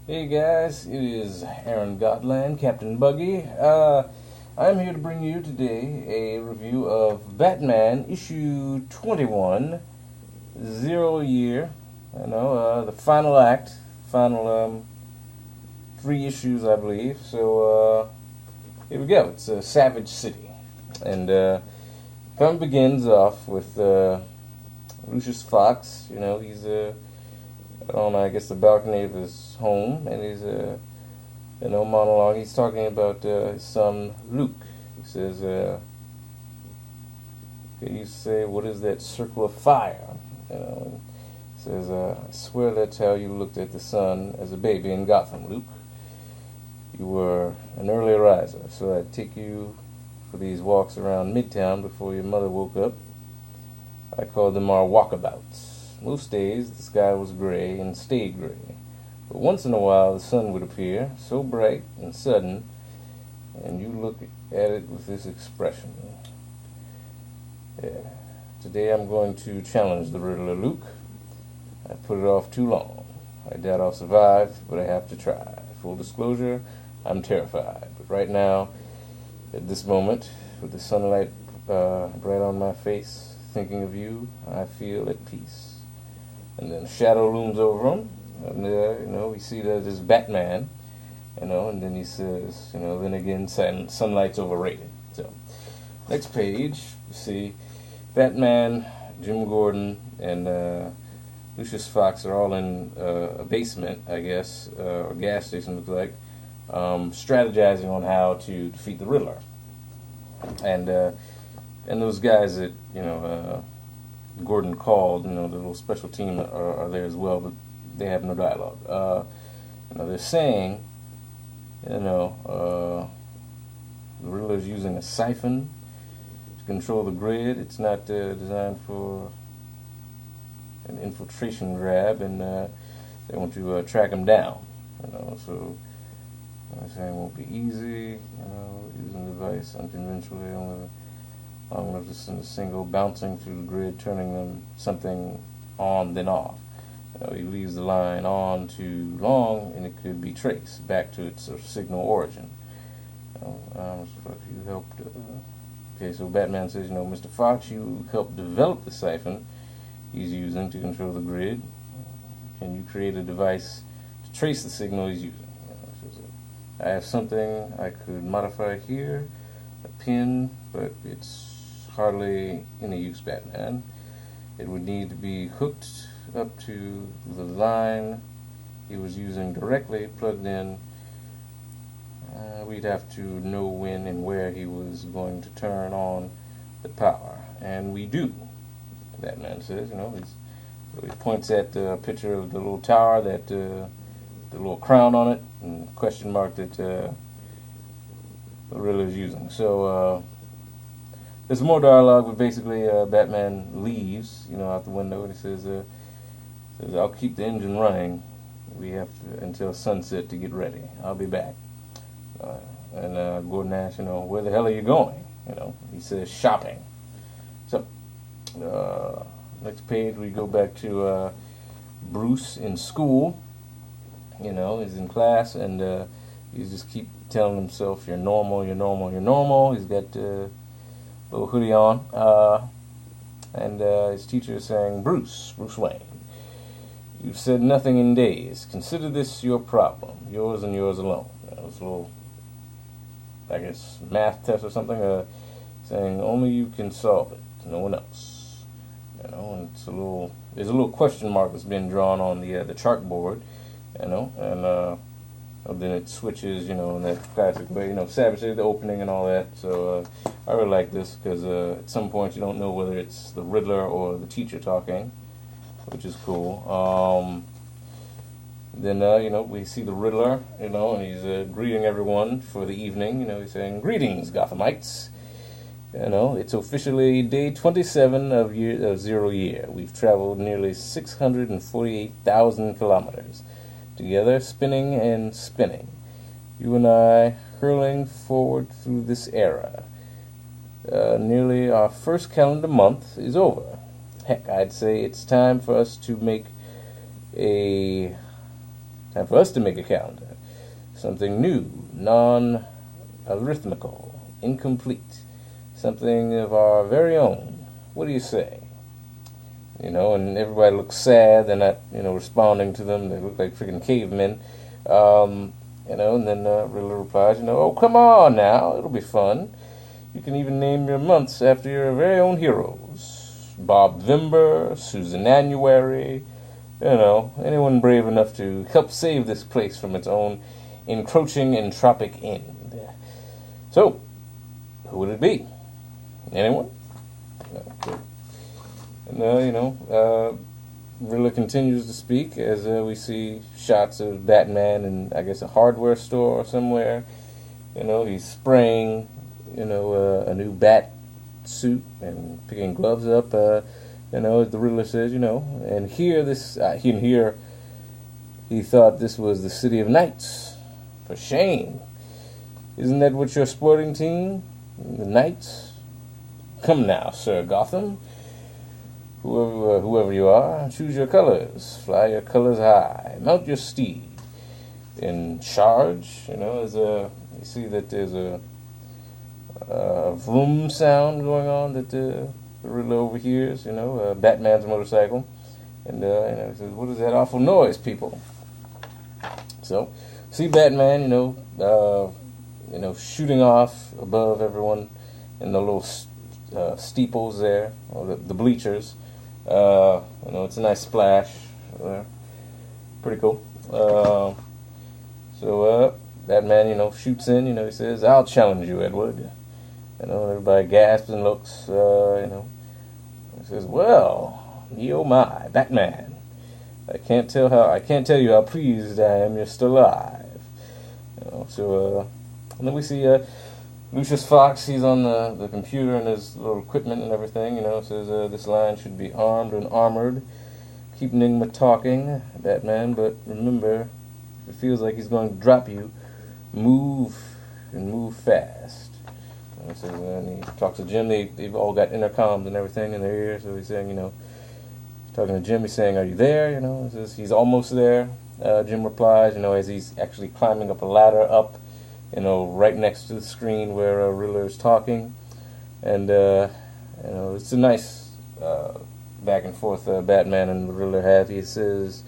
Hey guys, it is Aaron Gotland, Captain Buggy. I'm here to bring you today a review of Batman issue 21, Zero Year. The final act, final 3 issues, I believe. So here we go. It's Savage City, and film begins off with Lucius Fox. He's on, I guess, the balcony of his home, and he's monologue. He's talking about his son Luke. He says, "Can you say what is that circle of fire?" He says, "I swear that's how you looked at the sun as a baby in Gotham, Luke. You were an early riser, so I'd take you for these walks around Midtown before your mother woke up. I called them our walkabouts. Most days the sky was gray and stayed gray, but once in a while the sun would appear, so bright and sudden, and you look at it with this expression. Yeah. Today I'm going to challenge the Riddler, Luke. I put it off too long. I doubt I'll survive, but I have to try. Full disclosure, I'm terrified, but right now, at this moment, with the sunlight bright on my face, thinking of you, I feel at peace." And then a shadow looms over him, and we see that as Batman, and then he says, then again, sunlight's overrated. So, next page, you see Batman, Jim Gordon, and Lucius Fox are all in a basement, I guess, or gas station, looks like, strategizing on how to defeat the Riddler. And those guys that, Gordon called, the little special team are there as well, but they have no dialogue. They're saying, the Riddler's using a siphon to control the grid. It's not designed for an infiltration grab, and they want to track him down. So they're saying it won't be easy. Using the device unconventionally, only long enough to send a single bouncing through the grid, turning them something on then off. He leaves the line on too long, and it could be traced back to its signal origin. You helped. Okay, so Batman says, Mr. Fox, you helped develop the siphon he's using to control the grid. Can you create a device to trace the signal he's using? I have something I could modify here, a pin, but it's hardly any use, Batman. It would need to be hooked up to the line he was using directly, plugged in. We'd have to know when and where he was going to turn on the power, and we do. Batman says, he points at the picture of the little tower, that the little crown on it, and question mark that the Riddler's using. So there's more dialogue, but basically Batman leaves, out the window, and he says, "I'll keep the engine running. We have until sunset to get ready. I'll be back." And Gordon asks, "Where the hell are you going?" He says, "Shopping." So next page we go back to Bruce in school. He's in class, and he just keep telling himself, "You're normal, you're normal, you're normal." He's got little hoodie on, and his teacher is saying, Bruce Wayne, you've said nothing in days. Consider this your problem, yours and yours alone. It's a little, I guess, math test or something, saying only you can solve it, no one else. And there's a little question mark that's been drawn on the chalkboard, and then it switches, in that classic way, Savage City, the opening and all that. So I really like this because at some point you don't know whether it's the Riddler or the teacher talking, which is cool. Then we see the Riddler, and he's greeting everyone for the evening. He's saying, "Greetings, Gothamites. It's officially day 27 of Zero Year. We've traveled nearly 648,000 kilometers. Together, spinning and spinning. You and I hurling forward through this era. Nearly our first calendar month is over. Heck, I'd say it's time for us to make a Time for us to make a calendar. Something new, non-arithmetical, incomplete. Something of our very own. What do you say? And everybody looks sad. They're not, responding to them. They look like freaking cavemen. And then Riddler replies, oh, come on now. It'll be fun. You can even name your months after your very own heroes. Bob Vimber, Susan Annuary, anyone brave enough to help save this place from its own encroaching entropic end. So, who would it be? Anyone? Okay. And, Riddler continues to speak as we see shots of Batman in, I guess, a hardware store or somewhere. He's spraying, a new bat suit and picking gloves up, as the Riddler says, and here he thought this was the City of Knights. For shame. Isn't that what you're sporting, team? The Knights? Come now, Sir Gotham. Whoever you are, choose your colors. Fly your colors high. Mount your steed. And charge. You see that there's a vroom sound going on that the Riddler overhears. Batman's motorcycle. And he says, "What is that awful noise, people?" So, see Batman, shooting off above everyone in the little steeples there, or the bleachers. It's a nice splash. Pretty cool. So Batman, shoots in. He says, "I'll challenge you, Edward." Everybody gasps and looks. He says, "Well, oh my, Batman! I can't tell you how pleased I am you're still alive." And then we see Lucius Fox. He's on the computer and his little equipment and everything. Says this line should be armed and armored. Keep Enigma talking, Batman, but remember, if it feels like he's going to drop you, move and move fast. And he talks to Jim. They've all got intercoms and everything in their ears. So he's saying, talking to Jim, he's saying, "Are you there?" He says he's almost there. Jim replies, as he's actually climbing up a ladder up, right next to the screen where Riddler is talking. And, it's a nice back and forth Batman and Riddler have. He says,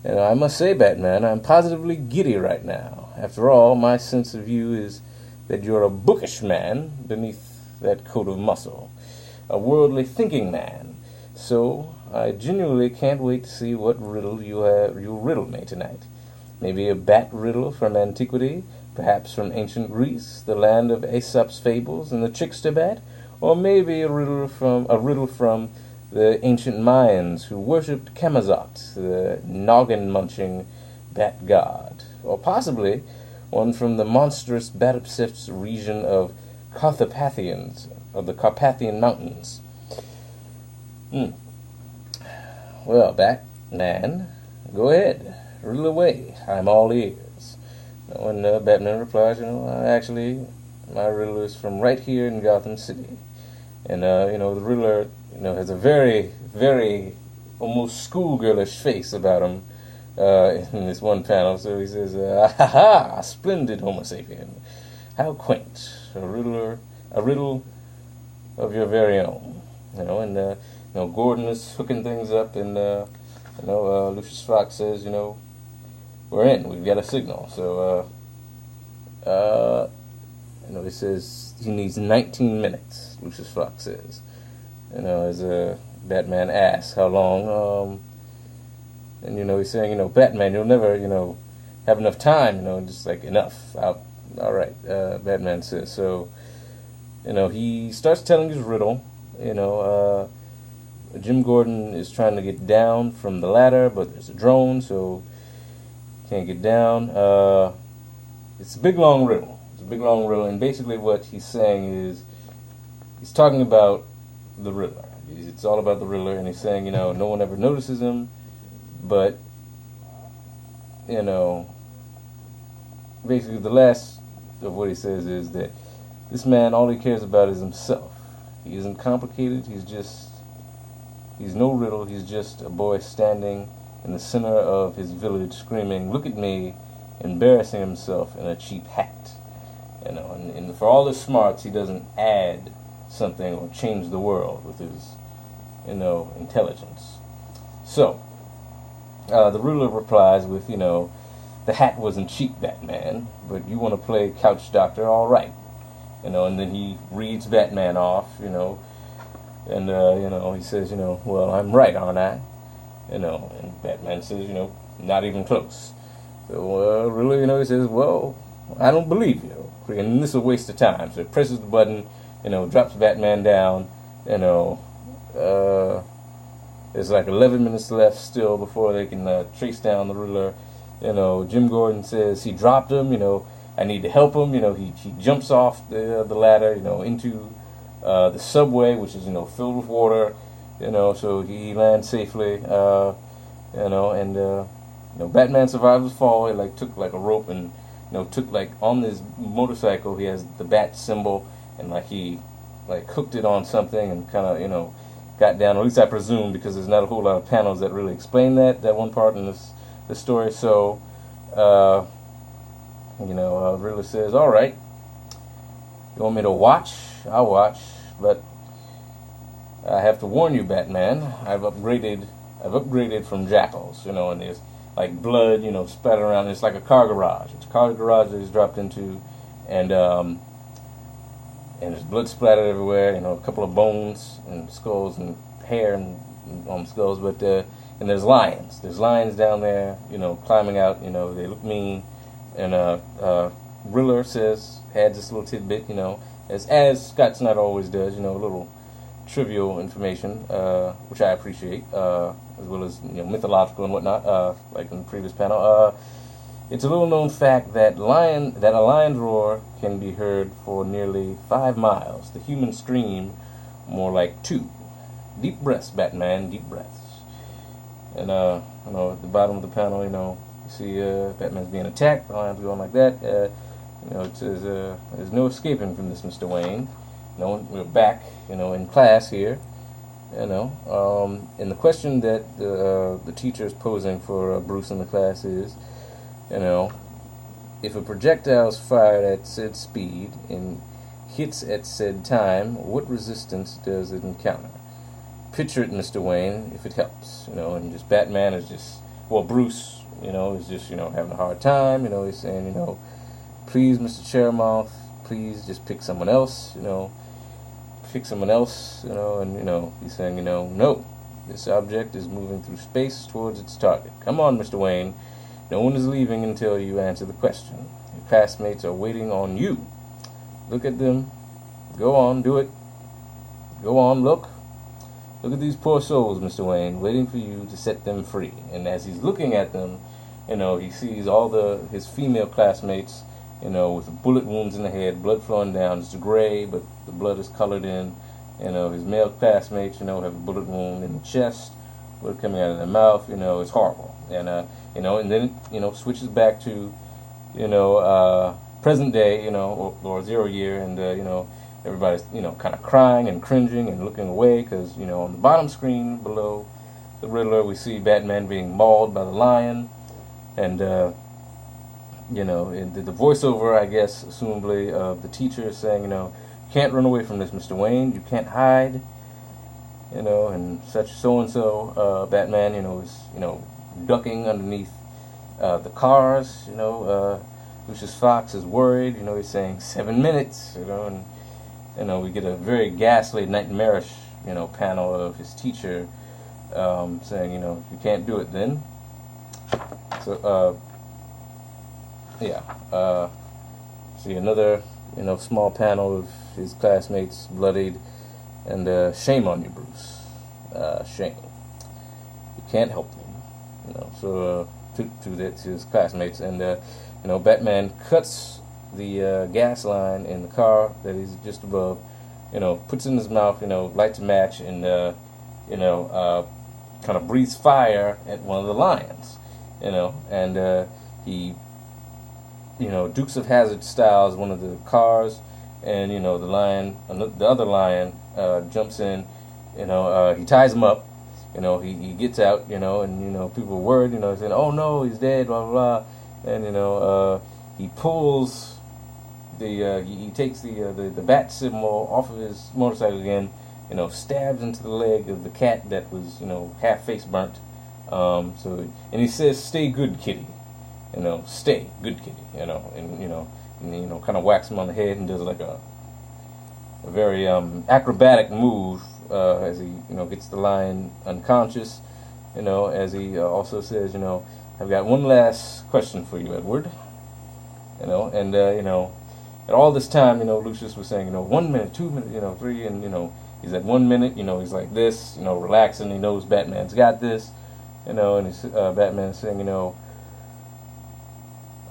"I must say, Batman, I'm positively giddy right now. After all, my sense of you is that you're a bookish man beneath that coat of muscle, a worldly thinking man. So I genuinely can't wait to see what riddle you'll riddle me tonight. Maybe a bat riddle from antiquity, perhaps from ancient Greece, the land of Aesop's fables and the trickster bat, or maybe a riddle from the ancient Mayans who worshipped Camazotz, the noggin-munching bat god, or possibly one from the monstrous bat-obsessed region of Carpathians, of the Carpathian Mountains." Well, Batman, go ahead, riddle away. I'm all ears. And Batman replies, actually, my riddle is from right here in Gotham City. And, the Riddler, has a very, very almost schoolgirlish face about him in this one panel. So he says, "Ha ha, splendid Homo sapien. How quaint. A riddle of your very own." Gordon is hooking things up, and, Lucius Fox says, "We're in. We've got a signal." So, he says he needs 19 minutes, Lucius Fox says. As Batman asks how long, and, he's saying, "Batman, you'll never, have enough time, just like enough. All right," Batman says. So, he starts telling his riddle. Jim Gordon is trying to get down from the ladder, but there's a drone, so can't get down. It's a big, long riddle. And basically what he's saying is, he's talking about the Riddler. It's all about the Riddler, and he's saying, no one ever notices him, but, basically the last of what he says is that this man, all he cares about is himself. He isn't complicated, he's no riddle, he's just a boy standing in the center of his village, screaming, "Look at me," embarrassing himself in a cheap hat. And for all his smarts, he doesn't add something or change the world with his, intelligence. So, the ruler replies with, "The hat wasn't cheap, Batman, but you want to play couch doctor, all right." And then he reads Batman off, and, he says, "Well, I'm right, aren't I?" And Batman says, "Not even close." So, ruler, he says, "Well, I don't believe you. And this is a waste of time." So he presses the button, drops Batman down, there's like 11 minutes left still before they can trace down the ruler. Jim Gordon says he dropped him, I need to help him. He jumps off the ladder, into the subway, which is, filled with water, so he lands safely, Batman survives the fall. He took a rope and, took on his motorcycle, he has the bat symbol, and he hooked it on something and kind of, got down, or at least I presume, because there's not a whole lot of panels that really explain that one part in this story. So, Riddler says, "All right, you want me to watch? I'll watch, but I have to warn you, Batman. I've upgraded from jackals, and there's blood, splattered around. It's like a car garage. It's a car garage that he's dropped into, and there's blood splattered everywhere. A couple of bones and skulls and hair and on skulls, but and there's lions. There's lions down there, climbing out. They look mean." And Riddler adds this little tidbit, as Scott Snyder always does, a little trivial information, which I appreciate, as well as mythological and whatnot, like in the previous panel. It's a little known fact that a lion's roar can be heard for nearly 5 miles. The human scream more like 2. Deep breaths, Batman, deep breaths. And at the bottom of the panel, you see Batman's being attacked. The lion's going like that. It says there's no escaping from this, Mr. Wayne. We're back, in class here. And the question that the teacher is posing for Bruce in the class is, if a projectile is fired at said speed and hits at said time, what resistance does it encounter? Picture it, Mr. Wayne, if it helps. And just Batman is Bruce, is just, having a hard time. He's saying, "Please, Mr. Chairmouth, please just pick someone else, pick someone else, and, he's saying, "No, this object is moving through space towards its target. Come on, Mr. Wayne. No one is leaving until you answer the question. Your classmates are waiting on you. Look at them. Go on, do it. Go on, look. Look at these poor souls, Mr. Wayne, waiting for you to set them free." And as he's looking at them, he sees all his female classmates, with bullet wounds in the head, blood flowing down. It's gray, but the blood is colored in. His male classmates, have a bullet wound in the chest, blood coming out of their mouth. It's horrible. And and then it switches back to, present day, or 0 year, and everybody's kind of crying and cringing and looking away because on the bottom screen below the Riddler we see Batman being mauled by the lion, and in the voiceover, I guess, assumably, the teacher is saying, "You can't run away from this, Mr. Wayne. You can't hide." And such so-and-so, Batman, is, ducking underneath the cars. Lucius Fox is worried. He's saying 7 minutes. And we get a very ghastly, nightmarish, panel of his teacher saying, "If you can't do it, then." So, see another, small panel of his classmates bloodied, and shame on you, Bruce. Shame. You can't help them. So to his classmates, and Batman cuts the gas line in the car that he's just above. Puts it in his mouth. Lights a match, and kind of breathes fire at one of the lions. And he Dukes of Hazzard styles one of the cars, and the other lion jumps in. He ties him up, he gets out, and people are worried, saying, oh no, he's dead, blah blah blah, and he pulls he takes the bat symbol off of his motorcycle again, stabs into the leg of the cat that was half face burnt. And he says, "Stay good, kitty," stay good, kitty, and kind of whacks him on the head and does like a very acrobatic move as he gets the lion unconscious, as he also says, I've got one last question for you, Edward, and at all this time, Lucius was saying, 1 minute, 2 minutes, 3, and he's at 1 minute, he's like this, relaxing. He knows Batman's got this, and he's Batman's saying,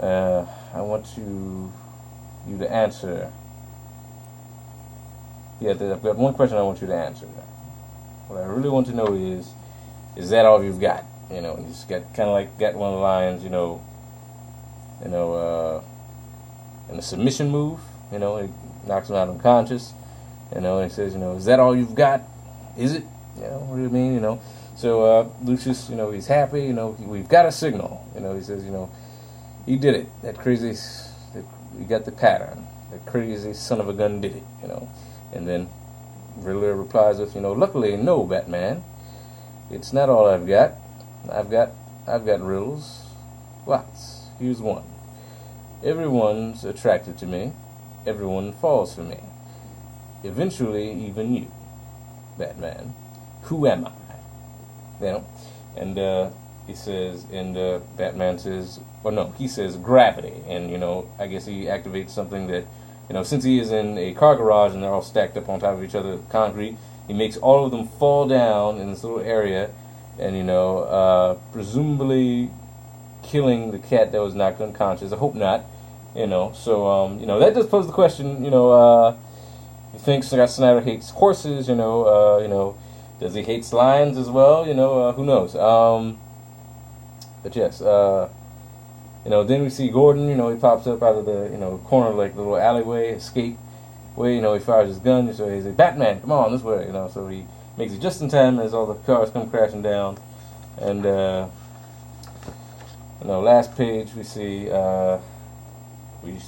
I want you to answer. Yeah, I've got one question I want you to answer. What I really want to know is that all you've got? And he's got kind of like got one of the lions, in a submission move, he knocks him out unconscious, and he says, is that all you've got? Is it? What do you mean? So Lucius, he's happy, we've got a signal, he says, he did it. That crazy, we got the pattern. That crazy son of a gun did it, And then Riddler replies with, luckily, no, Batman. It's not all I've got. I've got riddles. Lots. Here's one. Everyone's attracted to me. Everyone falls for me. Eventually, even you, Batman. Who am I? And he says, and Batman says, well, no, he says gravity. And, I guess he activates something that, since he is in a car garage and they're all stacked up on top of each other, concrete, he makes all of them fall down in this little area, and, presumably killing the cat that was knocked unconscious. I hope not, So, that does pose the question, you think Scott Snyder hates horses, does he hate lions as well? Who knows? But yes, then we see Gordon, he pops up out of the, corner, like the little alleyway, escape way, he fires his gun, so he's like, Batman, come on, this way, so he makes it just in time as all the cars come crashing down, and, last page we see, we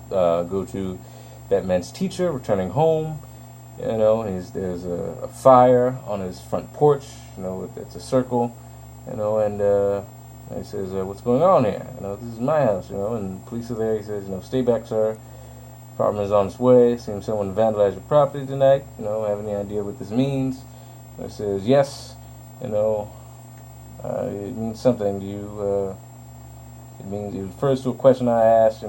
go to Batman's teacher returning home, there's a fire on his front porch, it's a circle, and he says, what's going on here? This is my house, and the police are there. He says, stay back, sir. Apartment is on its way. Seems someone vandalized your property tonight. Have any idea what this means? And he says, yes, it means something to you. It refers to a question I asked,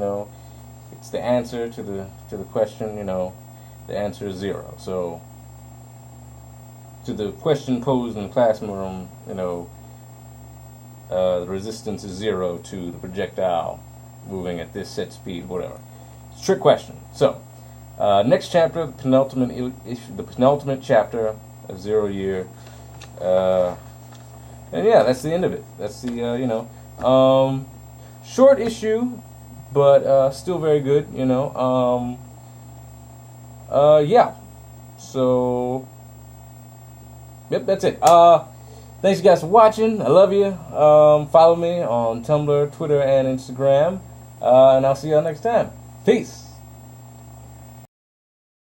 it's the answer to the question, the answer is 0. So, to the question posed in the classroom, the resistance is 0 to the projectile moving at this set speed, whatever. It's a trick question. So, next chapter, the penultimate chapter of Zero Year, and yeah, that's the end of it. That's the short issue, but still very good. Yeah. So, yep, that's it. Thanks, you guys, for watching. I love you. Follow me on Tumblr, Twitter, and Instagram. And I'll see y'all next time. Peace.